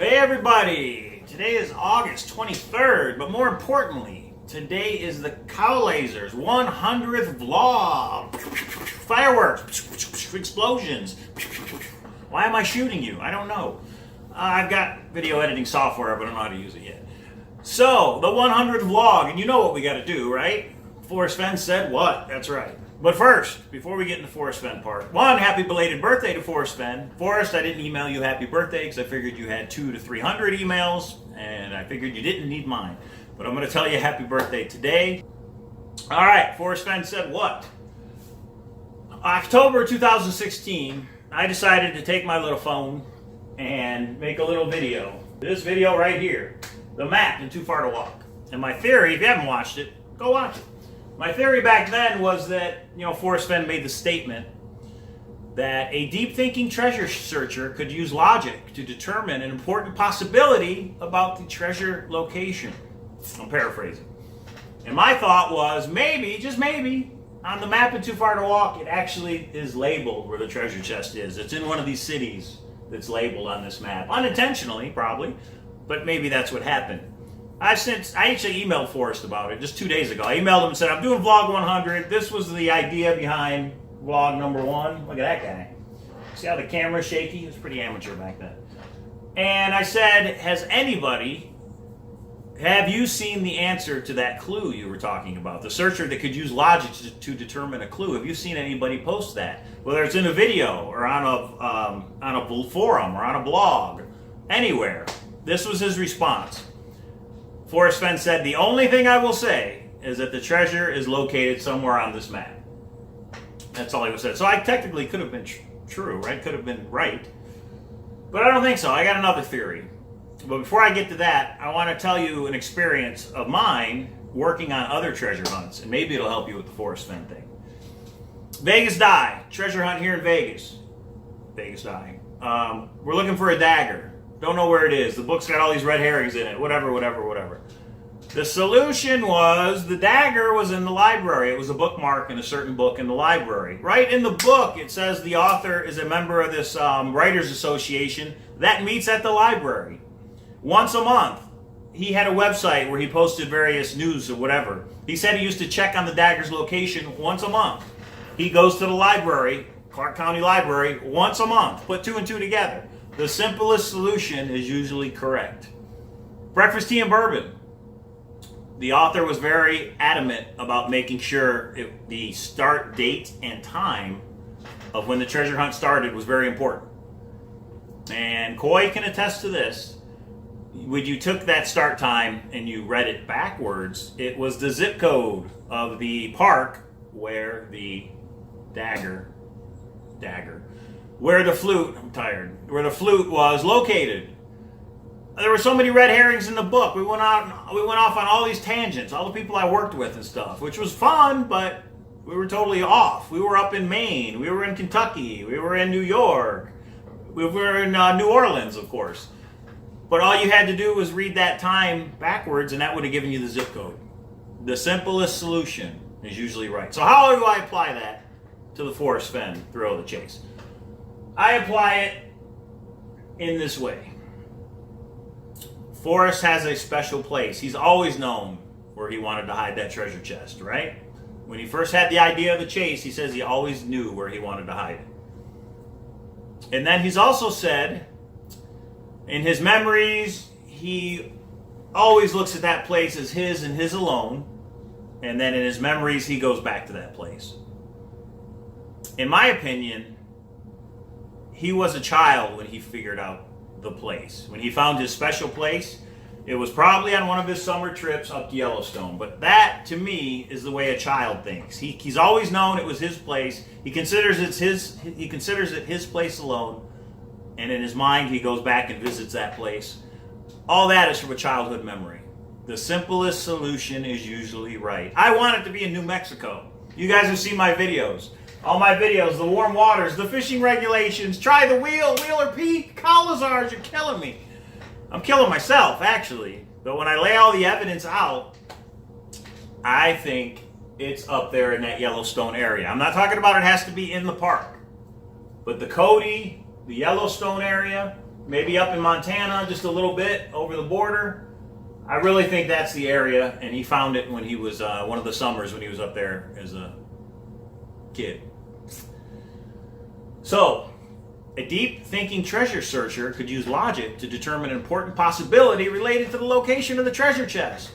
Hey everybody! Today is August 23rd, but more importantly, today is the Cowlazars 100th vlog. Fireworks, explosions. Why am I shooting you? I don't know. I've got video editing software, but I don't know how to use it yet. So, the 100th vlog, and you know what we gotta do, right? Forrest Fenn said what? That's right. But first, before we get into Forrest Fenn part, one, happy belated birthday to Forrest Fenn. Forrest, I didn't email you happy birthday because I figured you had 200 to 300 emails, and I figured you didn't need mine. But I'm going to tell you happy birthday today. All right, Forrest Fenn said what? October 2016, I decided to take my little phone and make a little video. This video right here, the map and Too Far to Walk. And my theory, if you haven't watched it, go watch it. My theory back then was that, Forrest Fenn made the statement that a deep-thinking treasure searcher could use logic to determine an important possibility about the treasure location. I'm paraphrasing. And my thought was, maybe, just maybe, on the map in Too Far to Walk, it actually is labeled where the treasure chest is. It's in one of these cities that's labeled on this map. Unintentionally, probably, but maybe that's what happened. I actually emailed Forrest about it just 2 days ago. I emailed him and said, I'm doing vlog 100. This was the idea behind vlog number 1. Look at that guy. See how the camera's shaky? It was pretty amateur back then. And I said, have you seen the answer to that clue you were talking about? The searcher that could use logic to determine a clue. Have you seen anybody post that? Whether it's in a video or on a forum or on a blog, anywhere. This was his response. Forrest Fenn said, the only thing I will say is that the treasure is located somewhere on this map. That's all he said. So I technically could have been true, right? Could have been right. But I don't think so. I got another theory. But before I get to that, I want to tell you an experience of mine working on other treasure hunts. And maybe it'll help you with the Forrest Fenn thing. Vegas Die. Treasure hunt here in Vegas. Vegas Die. We're looking for a dagger. Don't know where it is. The book's got all these red herrings in it. Whatever. The solution was the dagger was in the library. It was a bookmark in a certain book in the library. Right in the book, it says the author is a member of this writers association that meets at the library. Once a month, he had a website where he posted various news or whatever. He said he used to check on the dagger's location once a month. He goes to the library, Clark County Library, once a month. Put 2 and 2 together. The simplest solution is usually correct. Breakfast, Tea, and Bourbon. The author was very adamant about making sure the start date and time of when the treasure hunt started was very important. And Coy can attest to this. When you took that start time and you read it backwards, it was the zip code of the park where the where the flute was located. There were so many red herrings in the book. We went off on all these tangents, all the people I worked with and stuff, which was fun, but we were totally off. We were up in Maine, we were in Kentucky, we were in New York, we were in New Orleans, of course. But all you had to do was read that time backwards, and that would have given you the zip code. The simplest solution is usually right. So how do I apply that to the Forrest Fenn thrill of the chase? I apply it in this way. Forrest has a special place. He's always known where he wanted to hide that treasure chest, right? When he first had the idea of the chase, he says he always knew where he wanted to hide it. And then he's also said, in his memories, he always looks at that place as his and his alone. And then in his memories, he goes back to that place. In my opinion, he was a child when he figured out the place. When he found his special place, it was probably on one of his summer trips up to Yellowstone. But that, to me, is the way a child thinks. He's always known it was his place. He considers it his place alone. And in his mind, he goes back and visits that place. All that is from a childhood memory. The simplest solution is usually right. I want it to be in New Mexico. You guys have seen my videos. All my videos, the warm waters, the fishing regulations, try the wheel, Wheeler Peak, Cowlazars, you're killing me. I'm killing myself, actually. But when I lay all the evidence out, I think it's up there in that Yellowstone area. I'm not talking about it has to be in the park. But the Cody, the Yellowstone area, maybe up in Montana, just a little bit over the border. I really think that's the area, and he found it when he was one of the summers when he was up there as a kid. So, a deep thinking treasure searcher could use logic to determine an important possibility related to the location of the treasure chest.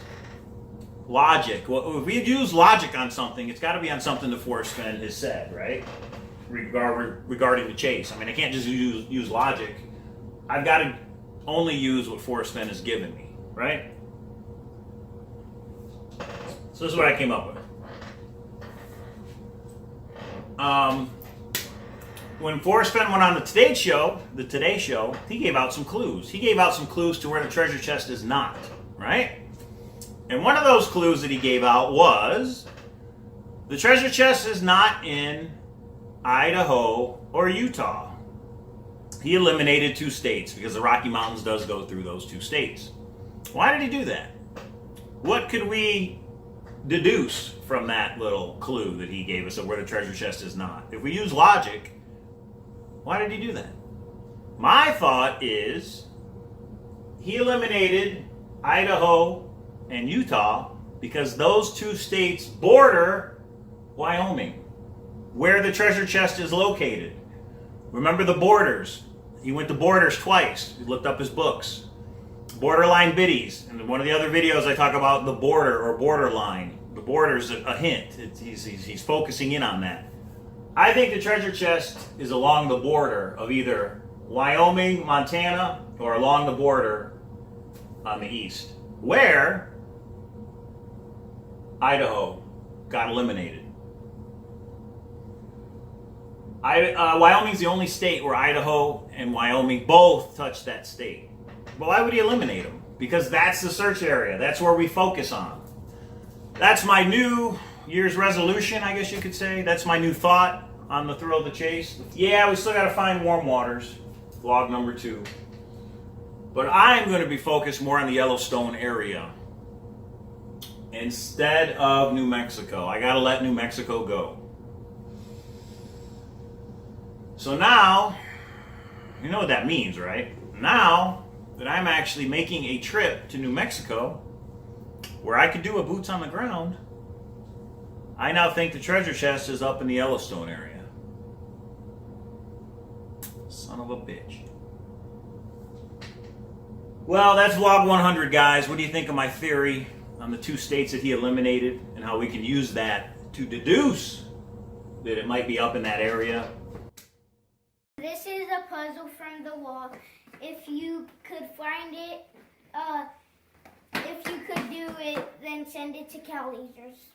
Logic. Well, if we use logic on something, it's got to be on something that Forrest Fenn has said, right? Regarding the chase. I mean, I can't just use logic. I've got to only use what Forrest Fenn has given me, right? So this is what I came up with. When Forrest Fenn went on the Today Show, he gave out some clues. He gave out some clues to where the treasure chest is not, right? And one of those clues that he gave out was the treasure chest is not in Idaho or Utah. He eliminated 2 states because the Rocky Mountains does go through those 2 states. Why did he do that? What could we deduce from that little clue that he gave us of where the treasure chest is not? If we use logic, why did he do that? My thought is he eliminated Idaho and Utah because those 2 states border Wyoming, where the treasure chest is located. Remember the borders. He went to Borders twice. He looked up his books. Borderline biddies. And in one of the other videos I talk about the border or borderline. The border's a hint. He's focusing in on that. I think the treasure chest is along the border of either Wyoming, Montana, or along the border on the east, where Idaho got eliminated. Wyoming's the only state where Idaho and Wyoming both touch that state. Well, why would he eliminate them? Because that's the search area. That's where we focus on. That's my New Year's resolution, I guess you could say. That's my new thought on the thrill of the chase. Yeah, we still got to find warm waters. Vlog number 2. But I'm going to be focused more on the Yellowstone area instead of New Mexico. I got to let New Mexico go. So now, you know what that means, right? Now that I'm actually making a trip to New Mexico where I could do a boots on the ground, I now think the treasure chest is up in the Yellowstone area. Son of a bitch. Well, that's vlog 100, guys. What do you think of my theory on the 2 states that he eliminated and how we can use that to deduce that it might be up in that area? This is a puzzle from the wall. If you could find it, if you could do it, then send it to Cowlazars.